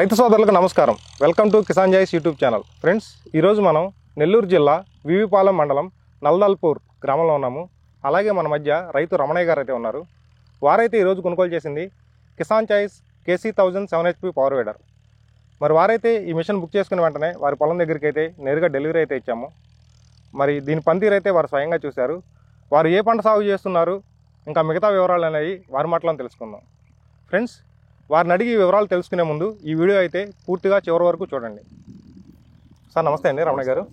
రైతు సోదరులకు నమస్కారం. వెల్కమ్ టు కిసాన్ జాయిస్ యూట్యూబ్ ఛానల్. ఫ్రెండ్స్, ఈరోజు మనం నెల్లూరు జిల్లా వివిపాలెం మండలం నల్దల్పూర్ గ్రామంలో ఉన్నాము. అలాగే మన మధ్య రైతు రమణయ్య గారు అయితే ఉన్నారు. వారైతే ఈరోజు కొనుగోలు చేసింది Kisan choice KC1000 7HP power weeder. మరి వారైతే ఈ మిషన్ బుక్ చేసుకున్న వెంటనే వారి పొలం దగ్గరికి అయితే నేరుగా డెలివరీ అయితే ఇచ్చాము. మరి దీని పనితీరు అయితే వారు స్వయంగా చూశారు. వారు ఏ పంట సాగు చేస్తున్నారు, ఇంకా మిగతా వివరాలు అనేవి వారి మాటలను తెలుసుకుందాం. ఫ్రెండ్స్, వారిని అడిగి వివరాలు తెలుసుకునే ముందు ఈ వీడియో అయితే పూర్తిగా చివరి వరకు చూడండి. సార్ నమస్తే అండి, రమణ గారు.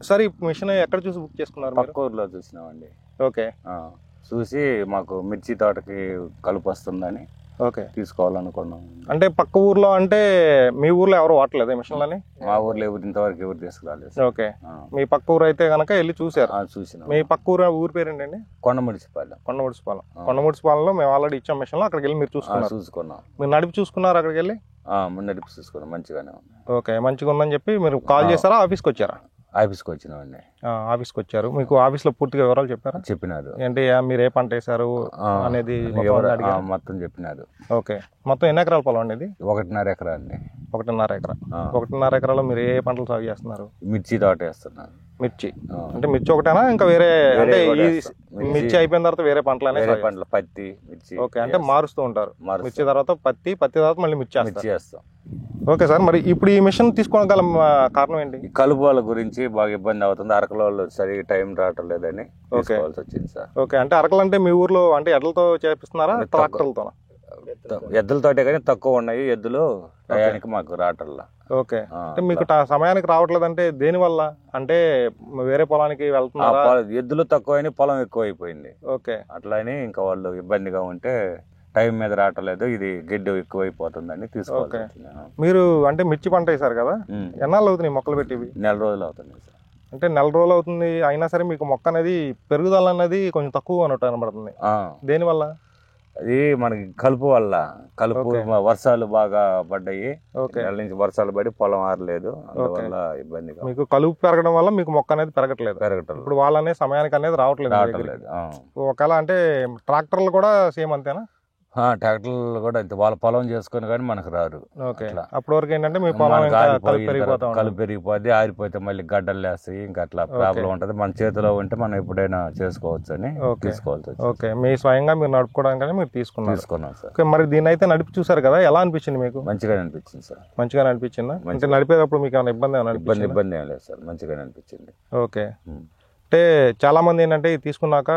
సార్, ఈ మిషన్ ఎక్కడ చూసి బుక్ చేసుకున్నారు? పక్క ఊర్లో చూసినామండి. ఓకే. చూసి మాకు మిర్చి తోటకి కలుపు వస్తుందని ఓకే తీసుకోవాలనుకున్నాం. అంటే పక్క ఊర్లో అంటే మీ ఊర్లో ఎవరు వాడలేదు మిషన్లని? మా ఊర్లో ఇంతవరకు ఎవరు తీసుకురాలేదు. ఓకే. మీ పక్క ఊరు అయితే కనుక వెళ్ళి చూసారు? చూసిన. మీ పక్క ఊరు పేరు ఏంటండి? కొండ మున్సిపాలిటీ. కొండ మున్సిపాలిటీలో మేము ఆల్రెడీ ఇచ్చాం మిషన్లో. అక్కడికి వెళ్ళి మీరు చూసుకున్నాం? మీరు నడిపి చూసుకున్నారు అక్కడికి వెళ్ళి? నడిపి చూసుకున్నాం, మంచిగానే ఉంది. ఓకే, మంచిగా ఉందని చెప్పి మీరు కాల్ చేస్తారా, ఆఫీస్కి వచ్చారా? ఆఫీస్కి వచ్చినామండి. ఆఫీస్కి వచ్చారు. మీకు ఆఫీస్లో పూర్తిగా వివరాలు చెప్పారా? చెప్పినారు. ఏంటి మీరు ఏ పంట వేసారు అనేది మొత్తం చెప్పినారు. ఓకే. మొత్తం ఎన్ని ఎకరాల పొలం అండి ఇది? 1.5 ఎకరా అండి. 1.5 ఎకరా. 1.5 ఎకరాలో మీరు ఏ పంటలు సాగు చేస్తున్నారు? మిర్చి తోట వేస్తున్నారు. మిర్చి అంటే మిర్చి ఒకటేనా, ఇంకా వేరే? అంటే మిర్చి అయిపోయిన తర్వాత వేరే పంటలు పంటలు, పత్తి, మిర్చి. ఓకే, అంటే మారుస్తూ ఉంటారు. మిర్చి తర్వాత పత్తి తర్వాత మళ్ళీ మిర్చి వేస్తాం. ఓకే సార్, మరి ఇప్పుడు ఈ మిషన్ తీసుకోగల కారణం ఏంటి? కలుపుల గురించి బాగా ఇబ్బంది అవుతుంది. అరకల వాళ్ళు సరిగ్గా టైం రావటం లేదని తీసుకోవాల్సి వచ్చింది సార్. ఓకే, అంటే అరకలు అంటే మీ ఊర్లో అంటే ఎడ్లతో చేపిస్తున్నారా, ట్రాక్టర్లతో? ఎద్దులతోటే కానీ తక్కువ ఉన్నాయి ఎద్దులు, టయానికి మాకు రావట్లా. ఓకే, అంటే మీకు సమయానికి రావట్లేదు అంటే దేని వల్ల? అంటే వేరే పొలానికి వెళ్తున్నారా? ఎద్దులు తక్కువ, పొలం ఎక్కువ అయిపోయింది. ఓకే, అట్లా అని ఇంకా వాళ్ళు ఇబ్బందిగా ఉంటే టైం మీద రావట్లేదు, ఇది గడ్డి ఎక్కువైపోతుందని తీసుకోవాలి. మీరు అంటే మిర్చి పంట వేసారు కదా, ఎన్నాళ్ళు అవుతుంది మొక్కలు పెట్టివి? 4 రోజులు అవుతుంది సార్. అంటే 4 రోజులు అవుతుంది, అయినా సరే మీకు మొక్క అనేది పెరుగుదల అనేది కొంచెం తక్కువ అన్నట్టు కనబడుతుంది. దేనివల్ల? అది మనకి కలుపు వల్ల. కలుపు వర్షాలు బాగా పడ్డాయి, నెల నుంచి వర్షాలు పడి పొలం ఆరలేదు, అందువల్ల ఇబ్బంది. మీకు కలుపు పెరగడం వల్ల మీకు మొక్క అనేది పెరగట్లేదు. ఇప్పుడు వాళ్ళనే సమయానికి అనేది రావట్లేదు. ఒకవేళ అంటే ట్రాక్టర్లు కూడా సేమ్ అంతేనా? ట్రాక్టర్లు కూడా అంతే, వాళ్ళ పొలం చేసుకుని కానీ మనకు రారు. ఓకే, అప్పటి వరకు ఏంటంటే మీ పొలం కలుపు పెరిగిపోద్ది, ఆరిపోతే మళ్ళీ గడ్డలు వేస్తాయి, ఇంకా అట్లా ప్రాబ్లం ఉంటది. మన చేతిలో ఉంటే మనం ఎప్పుడైనా చేసుకోవచ్చు అని తీసుకోవాల్సి. ఓకే, మీ స్వయంగా మీరు నడుపుకోవడానికి మీరు తీసుకున్నాం సార్. ఓకే, మరి దీన్ని అయితే నడిపి చూసారు కదా, ఎలా అనిపించింది మీకు? మంచిగానే అనిపించింది సార్. మంచిగానే అనిపించిందా? అంటే నడిపేటప్పుడు మీకు ఏమైనా ఇబ్బంది ఏం లేదు సార్, మంచిగానే అనిపించింది. ఓకే, అంటే చాలా మంది ఏంటంటే ఇది తీసుకున్నాక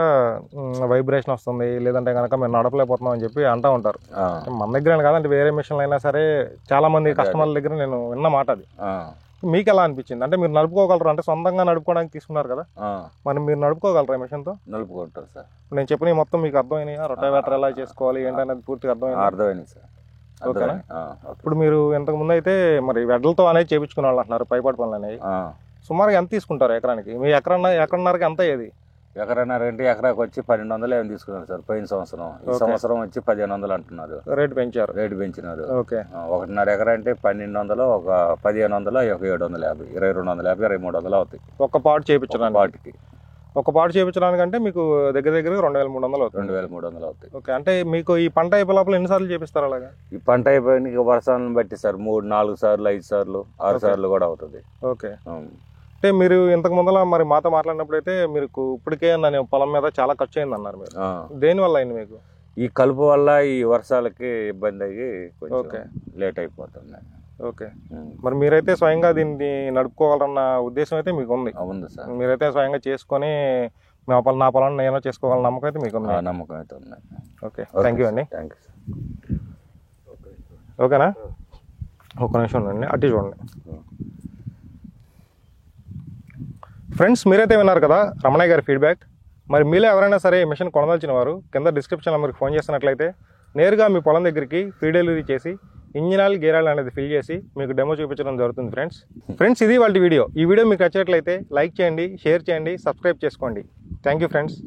వైబ్రేషన్ వస్తుంది, లేదంటే కనుక మేము నడపలేకపోతున్నాం అని చెప్పి అంటూ ఉంటారు. మన దగ్గర కాదంటే వేరే మిషన్లు అయినా సరే చాలా మంది కస్టమర్ల దగ్గర నేను విన్న మాట అది. మీకు ఎలా అనిపించింది? అంటే మీరు నడుపుకోగలరు, అంటే సొంతంగా నడుపుకోవడానికి తీసుకున్నారు కదా, మరి మీరు నడుపుకోగలరా మిషన్తో? నడుపుకుంటారు సార్. నేను చెప్పిన మొత్తం మీకు అర్థమైనాయా? రొటావేటర్ ఎలా చేసుకోవాలి ఏంటనేది పూర్తిగా అర్థమైంది సార్. ఓకేనా? ఇప్పుడు మీరు ఇంతకు ముందు అయితే మరి వెడ్లతో అనేది చేయించుకునే వాళ్ళు అంటున్నారు, పైపాటి పనులు అనేవి. సుమారుగా ఎంత తీసుకుంటారు ఎకరానికి? మీ ఎకరన్నరకి ఎంత అయ్యేది? ఎకరన్నర అంటే ఎకరాకి వచ్చి 1200 ఏమి తీసుకున్నారు సార్ పోయిన సంవత్సరం. ఈ సంవత్సరం వచ్చి 1500 అంటున్నారు. రేటు పెంచినారు. ఓకే, 1.5 ఎకరా అంటే 1200, ఒక 1500, ఒక 750, 2250, 2300 అవుతాయి ఒక పాటు చేయించడానికి. ఒక పాటు చేయించడానికంటే మీకు దగ్గర 2300 అవుతుంది. 2300 అవుతాయి. ఓకే, అంటే మీకు ఈ పంట అయిపోయే లోపల ఎన్నిసార్లు చేపిస్తారు అలాగా? ఈ పంట అయిపోయిన వర్షాలను బట్టి సార్ 3, 4 సార్లు, 5 సార్లు, 6 సార్లు కూడా అవుతుంది. ఓకే, అంటే మీరు ఇంతకు ముందర మరి మాతో మాట్లాడినప్పుడు అయితే మీకు ఇప్పటికే పొలం మీద చాలా ఖర్చు అయింది అన్నారు. మీరు దేనివల్ల అయింది మీకు? ఈ కలుపు వల్ల, ఈ వర్షాలకి ఇబ్బంది అయ్యి కొంచెం లేట్ అయిపోతుంది. ఓకే, మరి మీరైతే స్వయంగా దీన్ని నడుపుకోవాలన్న ఉద్దేశం అయితే మీకు ఉంది? ఉంది సార్. మీరైతే స్వయంగా చేసుకొని నా పొలాన్ని నేనో చేసుకోవాలన్న నమ్మకం అయితే మీకు ఉంది? నమ్మకం అయితే ఉంది. ఓకే, థ్యాంక్ యూ అండి. Thank you. ఓకేనా, ఒక నిమిషం ఉండండి, అటు చూడండి. ఫ్రెండ్స్, మీరైతే విన్నారు కదా రమణయ్య గారి ఫీడ్బ్యాక్. మరి మీలో ఎవరైనా సరే ఈ మిషన్ కొనదలిచిన వారు కింద డిస్క్రిప్షన్ నెంబర్కి ఫోన్ చేసినట్లయితే నేరుగా మీ పొలం దగ్గరికి ఫ్రీ డెలివరీ చేసి ఇంజిన్ ఆయిల్, గేర్ ఆయిల్ అనేది ఫిల్ చేసి మీకు డెమో చూపించడం జరుగుతుంది. ఫ్రెండ్స్, ఇది వాళ్ళ వీడియో. ఈ వీడియో మీకు నచ్చినట్లయితే లైక్ చేయండి, షేర్ చేయండి, సబ్స్క్రైబ్ చేసుకోండి. Thank you friends.